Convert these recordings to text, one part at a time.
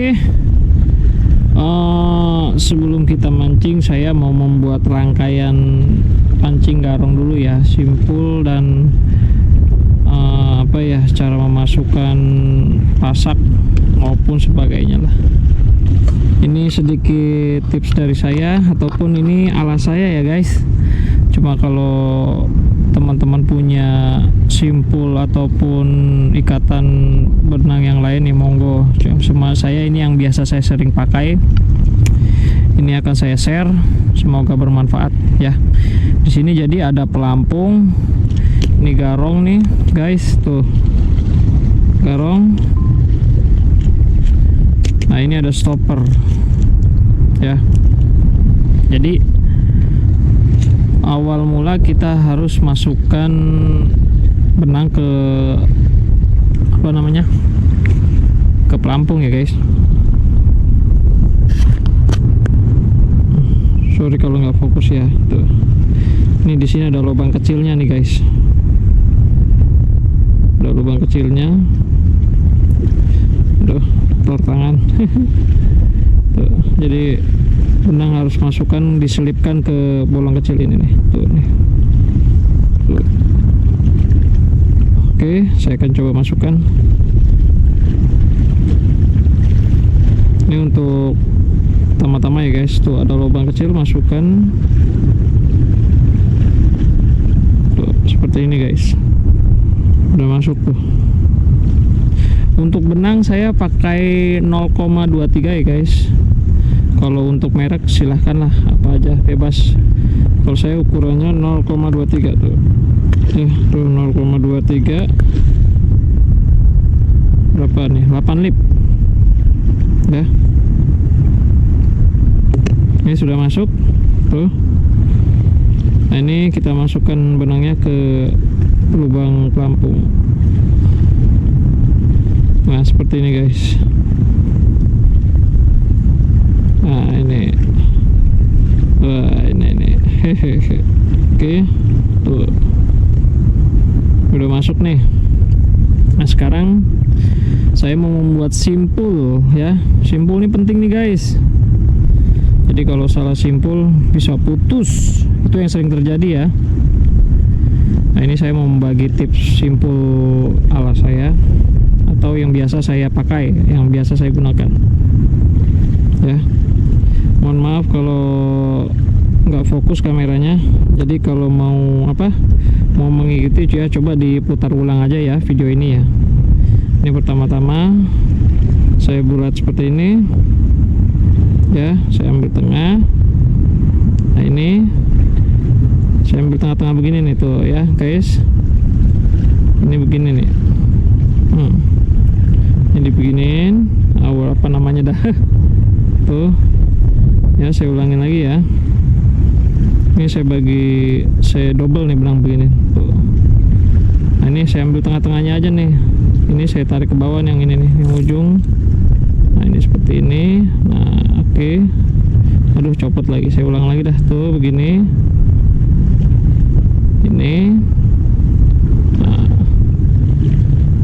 Oke, sebelum kita mancing saya mau membuat rangkaian pancing garong dulu ya, simpul dan cara memasukkan pasak maupun sebagainya lah. Ini sedikit tips dari saya, ataupun ini ala saya ya guys. Cuma kalau teman-teman punya simpul ataupun ikatan benang yang lain nih monggo. Cuma saya ini yang biasa saya sering pakai. Ini akan saya share, semoga bermanfaat ya. Di sini jadi ada pelampung. Ini garong nih guys, tuh garong. Nah ini ada stopper ya. Jadi awal mula kita harus masukkan benang ke ke pelampung ya guys. Sorry kalau nggak fokus ya. Tuh. Ini di sini ada lubang kecilnya nih guys. Ada lubang kecilnya. Aduh, telur tangan. Tuh, jadi benang harus masukkan, diselipkan ke bolong kecil ini nih. Tuh nih. Tuh. Oke, saya akan coba masukkan. Ini untuk pertama-tama ya guys. Tuh ada lubang kecil, masukkan. Tuh, seperti ini guys. Udah masuk tuh. Untuk benang saya pakai 0,23 ya guys. Kalau untuk merek silahkan lah, apa aja bebas. Kalau saya ukurannya 0,23 tuh. Tuh 0,23. Berapa nih? 8 lip. Ya. Ini sudah masuk tuh. Nah ini kita masukkan benangnya ke lubang pelampung. Nah seperti ini guys. Nah ini. Wah ini. Hehehe. Oke. Tuh. Udah masuk nih. Nah sekarang saya mau membuat simpul ya. Simpul ini penting nih guys. Jadi kalau salah simpul bisa putus. Itu yang sering terjadi ya. Nah ini saya mau membagi tips simpul ala saya, atau yang biasa saya pakai, yang biasa saya gunakan ya. Mohon maaf kalau nggak fokus kameranya. Jadi kalau mau mengikuti ya, coba diputar ulang aja ya video ini ya. Ini pertama-tama saya bulat seperti ini ya. Saya ambil tengah. Nah ini saya ambil tengah-tengah begini nih tuh ya guys. Ini begini nih. Ini beginiin awal dah tuh ya. Saya ulangin lagi ya. Ini saya double nih benang begini tuh. Nah ini saya ambil tengah-tengahnya aja nih. Ini saya tarik ke bawah yang ini nih, yang ujung. Nah ini seperti ini. Nah oke. Aduh copot lagi, saya ulang lagi dah tuh begini. Ini.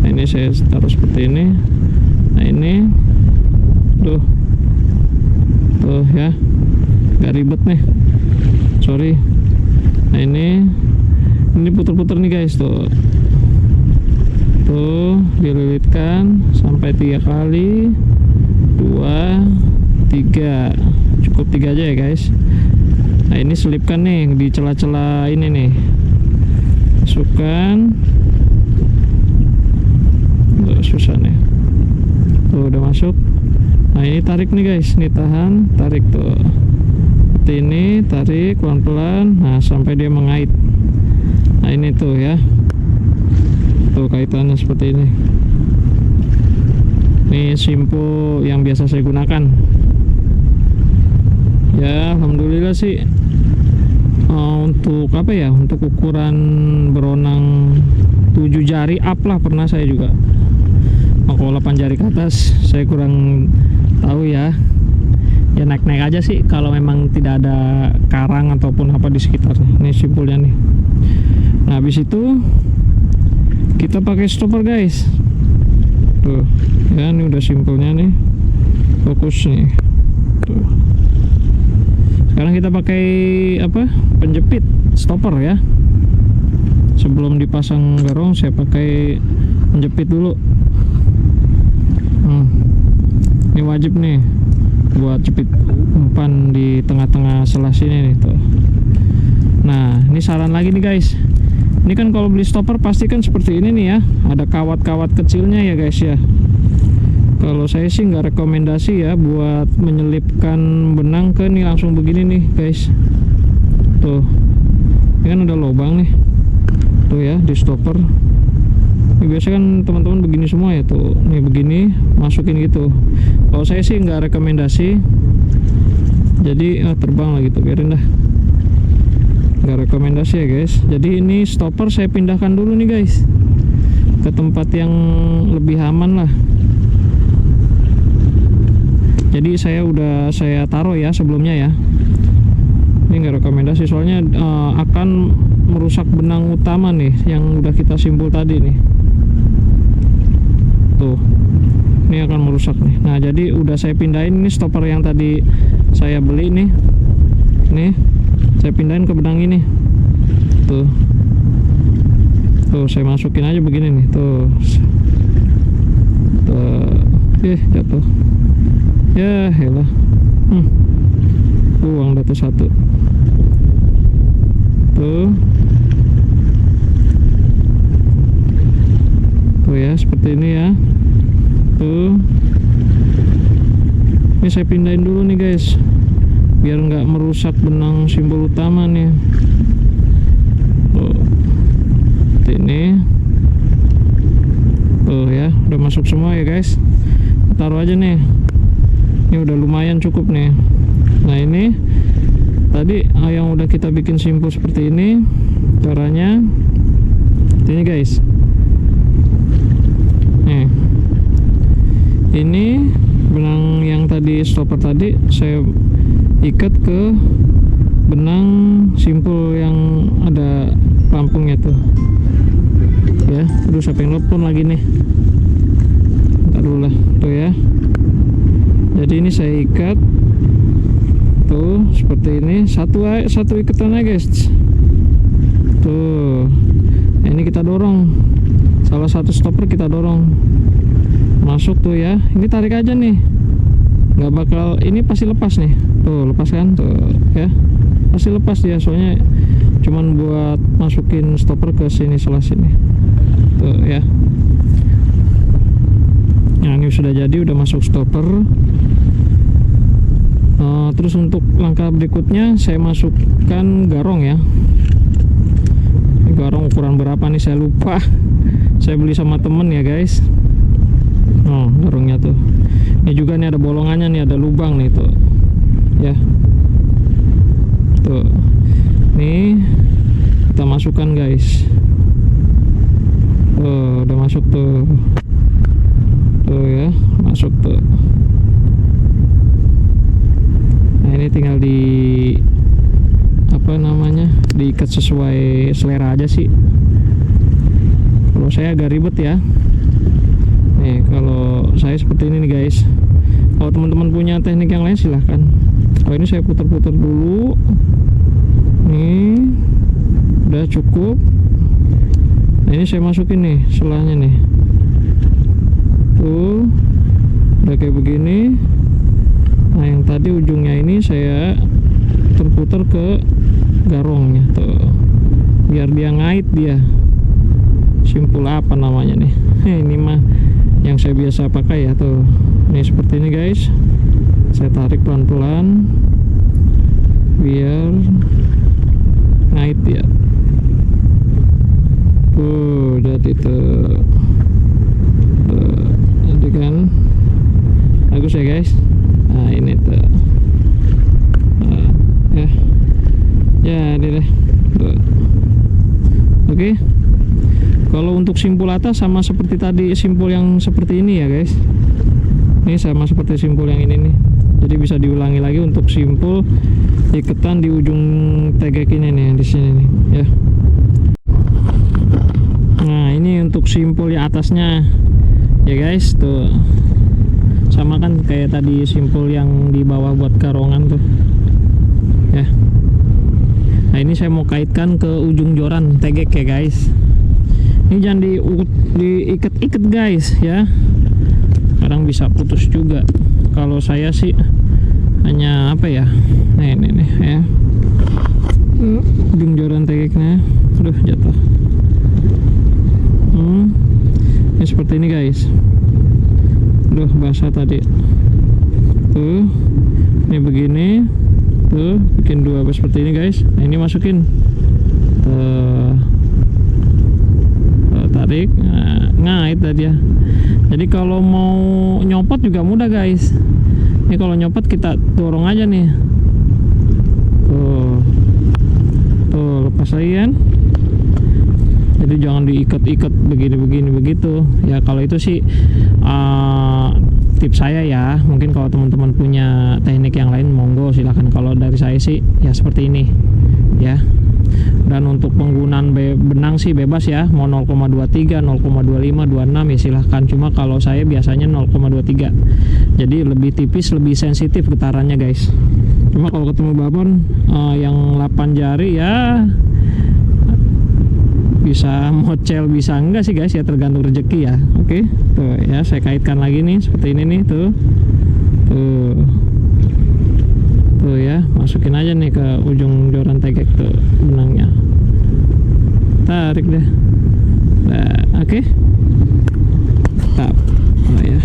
Nah ini saya taruh seperti ini. Nah ini tuh ya, gak ribet nih, sorry. Nah ini puter-puter nih guys tuh dililitkan sampai 3 kali, 2, 3, cukup 3 aja ya guys. Nah ini selipkan nih di celah-celah ini nih, masukkan. Susah nih tuh, udah masuk. Nah ini tarik nih guys, nih tahan, tarik tuh seperti ini, tarik pelan-pelan. Nah sampai dia mengait. Nah ini tuh ya, tuh kaitannya seperti ini. Ini simpul yang biasa saya gunakan ya. Alhamdulillah sih untuk untuk ukuran beronang 7 jari up lah pernah saya juga. Kalau 8 jari ke atas saya kurang tahu ya. Ya naik-naik aja sih kalau memang tidak ada karang ataupun apa di sekitar. Ini simpulnya nih. Nah habis itu kita pakai stopper guys. Tuh ya, ini udah simpulnya nih. fokus nih tuh. Sekarang kita pakai apa, penjepit stopper ya. Sebelum dipasang garong saya pakai penjepit dulu. Ini wajib nih buat jepit umpan di tengah-tengah sela sini nih tuh. Nah ini saran lagi nih guys, ini kan kalau beli stopper pasti kan seperti ini nih ya, ada kawat-kawat kecilnya ya guys ya. Kalau saya sih nggak rekomendasi ya buat menyelipkan benang ke nih langsung begini nih guys. Tuh, ini kan ada lubang nih. Tuh ya di stopper. Ini biasa kan teman-teman begini semua ya tuh. Nih begini masukin gitu. Kalau saya sih nggak rekomendasi. Jadi terbang lah gitu, biarin dah. Nggak rekomendasi ya guys. Jadi ini stopper saya pindahkan dulu nih guys ke tempat yang lebih aman lah. Jadi saya taruh ya sebelumnya ya. Ini nggak rekomendasi soalnya akan merusak benang utama nih yang udah kita simpul tadi nih. Tuh, ini akan merusak nih. Nah jadi udah saya pindahin ini stopper yang tadi saya beli nih. Nih saya pindahin ke benang ini. Tuh, tuh saya masukin aja begini nih. Tuh, jatuh. Ya elah, buang dah tuh satu. Tuh ya seperti ini ya. Tuh, ini saya pindahin dulu nih guys biar nggak merusak benang simbol utama nih. Tuh, seperti ini. Tuh ya udah masuk semua ya guys. Taruh aja nih. Ini udah lumayan cukup nih. Nah ini tadi yang udah kita bikin simpul seperti ini caranya. Ini guys, nih ini benang yang tadi stopper tadi saya ikat ke benang simpul yang ada pelampungnya tuh ya. Aduh siapa yang nelfon lagi nih, ntar dulu lah. Tuh ya, jadi ini saya ikat tuh seperti ini, satu ikatan aja guys. Tuh, nah, ini kita dorong, salah satu stopper kita dorong masuk tuh ya. Ini tarik aja nih, nggak bakal, ini pasti lepas nih. Tuh lepas kan tuh ya, pasti lepas dia soalnya cuman buat masukin stopper ke sini, selah sini tuh ya. Nah ini sudah jadi, udah masuk stopper. Terus untuk langkah berikutnya saya masukkan garong ya. Ini garong ukuran berapa nih saya lupa, saya beli sama temen ya guys. Garongnya tuh, ini juga nih ada bolongannya nih, ada lubang nih tuh ya. Tuh, nih kita masukkan guys. Tuh udah masuk tuh. Tuh ya, masuk tuh. Nah ini tinggal di apa namanya, diikat sesuai selera aja sih. Kalau saya agak ribet ya. Nih kalau saya seperti ini nih guys. Kalau teman-teman punya teknik yang lain silahkan. Kalau ini saya putar-putar dulu. Nih udah cukup. Nah ini saya masukin nih selahnya nih. Tuh udah kayak begini. Nah yang tadi ujungnya ini saya terputar ke garongnya tuh, biar dia ngait dia. Simpul apa namanya nih? Ini mah yang saya biasa pakai ya tuh. Ini seperti ini guys. Saya tarik pelan-pelan biar ngait ya. Jadi tuh. Jadi kan bagus ya guys. Nah ini tuh ya ini deh tuh. Oke, kalau untuk simpul atas sama seperti tadi, simpul yang seperti ini ya guys. Ini sama seperti simpul yang ini nih, jadi bisa diulangi lagi untuk simpul iketan di ujung tegek ini nih, di sini nih ya. Nah ini untuk simpul yang atasnya ya guys tuh. sama kan kayak tadi simpul yang di bawah buat garongan tuh ya. Nah ini saya mau kaitkan ke ujung joran tegek ya guys. Ini jangan diikat-ikat guys ya, kadang bisa putus juga. Kalau saya sih hanya apa ya, nih ya, ujung joran tegeknya, aduh jatuh. Ini seperti ini guys. Aduh basah tadi. Tuh, ini begini. Tuh, bikin dua seperti ini guys. Nah ini masukin. Tarik, ngait tadi ya. Jadi kalau mau nyopot juga mudah guys. Ini kalau nyopot kita dorong aja nih. Tuh lepas lagi kan. Jadi jangan diikat-ikat begini begitu. Ya kalau itu sih tips saya ya. Mungkin kalau teman-teman punya teknik yang lain monggo silahkan. Kalau dari saya sih ya seperti ini ya. Dan untuk penggunaan benang sih bebas ya, mau 0,23, 0,25, 26 ya silahkan. Cuma kalau saya biasanya 0,23, jadi lebih tipis, lebih sensitif getarannya guys. Cuma kalau ketemu babon yang 8 jari ya bisa mocel bisa enggak sih guys ya, tergantung rezeki ya. Oke, tuh ya saya kaitkan lagi nih seperti ini nih, tuh ya, masukin aja nih ke ujung joran tegek tuh benangnya, tarik deh. Nah, oke. Tap. Oh ya.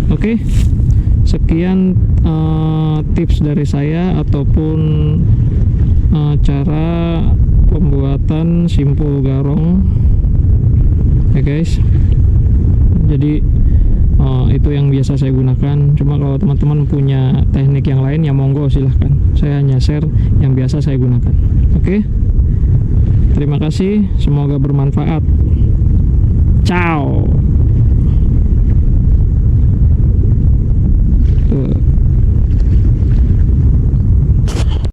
Oke. Sekian tips dari saya ataupun cara pembuatan simpul garong ya guys. Jadi itu yang biasa saya gunakan. Cuma kalau teman-teman punya teknik yang lain ya monggo silahkan. Saya hanya share yang biasa saya gunakan. Oke. Terima kasih, semoga bermanfaat. Ciao.